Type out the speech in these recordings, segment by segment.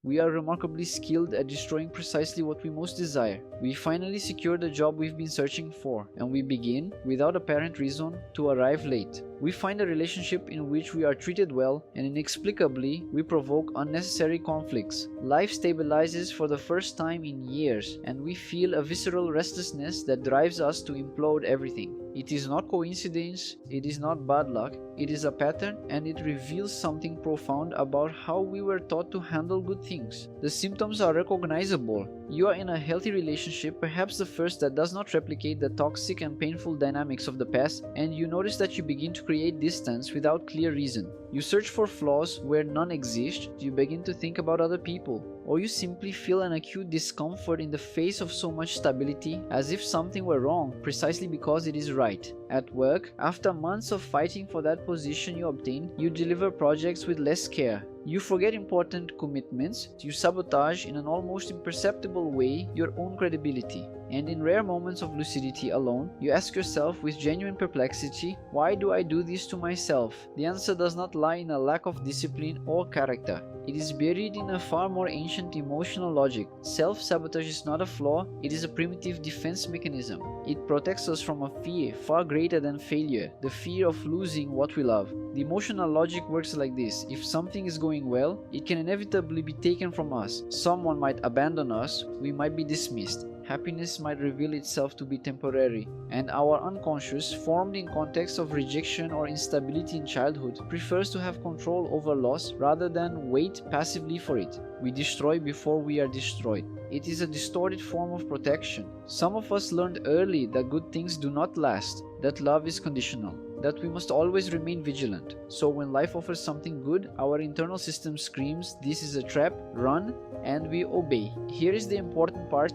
We are remarkably skilled at destroying precisely what we most desire. We finally secure the job we've been searching for, and we begin, without apparent reason, to arrive late. We find a relationship in which we are treated well, and inexplicably, we provoke unnecessary conflicts. Life stabilizes for the first time in years, and we feel a visceral restlessness that drives us to implode everything. It is not coincidence, it is not bad luck, it is a pattern, and it reveals something profound about how we were taught to handle good things. The symptoms are recognizable. You are in a healthy relationship, perhaps the first that does not replicate the toxic and painful dynamics of the past, and you notice that you begin to create distance without clear reason. You search for flaws where none exist, you begin to think about other people, or you simply feel an acute discomfort in the face of so much stability, as if something were wrong precisely because it is right. At work, after months of fighting for that position you obtain, you deliver projects with less care. You forget important commitments, you sabotage in an almost imperceptible way your own credibility. And in rare moments of lucidity alone, you ask yourself with genuine perplexity, why do I do this to myself? The answer does not lie in a lack of discipline or character. It is buried in a far more ancient emotional logic. Self-sabotage is not a flaw, it is a primitive defense mechanism. It protects us from a fear far greater than failure, the fear of losing what we love. The emotional logic works like this: if something is going well, it can inevitably be taken from us. Someone might abandon us, we might be dismissed. Happiness might reveal itself to be temporary, and our unconscious, formed in context of rejection or instability in childhood, prefers to have control over loss rather than wait passively for it. We destroy before we are destroyed. It is a distorted form of protection. Some of us learned early that good things do not last, that love is conditional, that we must always remain vigilant. So when life offers something good, our internal system screams, "This is a trap, run," and we obey. Here is the important part.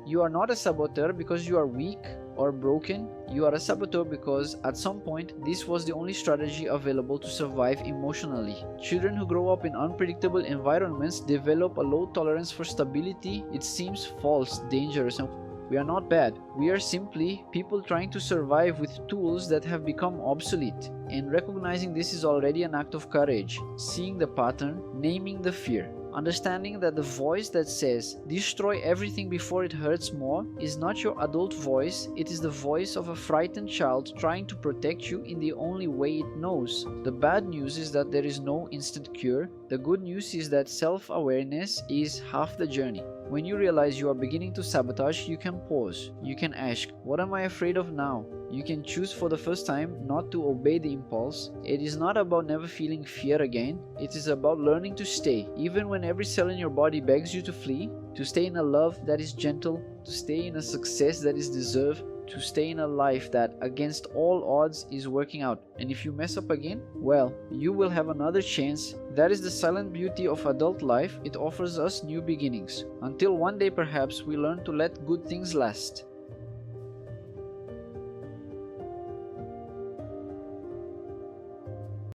You are not a saboteur because you are weak or broken. You are a saboteur because at some point this was the only strategy available to survive emotionally. Children who grow up in unpredictable environments develop a low tolerance for stability. It seems false, dangerous, and we are not bad. We are simply people trying to survive with tools that have become obsolete. And recognizing this is already an act of courage. Seeing the pattern, naming the fear. Understanding that the voice that says, "Destroy everything before it hurts more," is not your adult voice, it is the voice of a frightened child trying to protect you in the only way it knows. The bad news is that there is no instant cure. The good news is that self-awareness is half the journey. When you realize you are beginning to sabotage, you can pause. You can ask, what am I afraid of now? You can choose for the first time not to obey the impulse. It is not about never feeling fear again. It is about learning to stay, even when every cell in your body begs you to flee, to stay in a love that is gentle, to stay in a success that is deserved, to stay in a life that, against all odds, is working out. And if you mess up again, well, you will have another chance. That is the silent beauty of adult life. It offers us new beginnings. Until one day perhaps we learn to let good things last.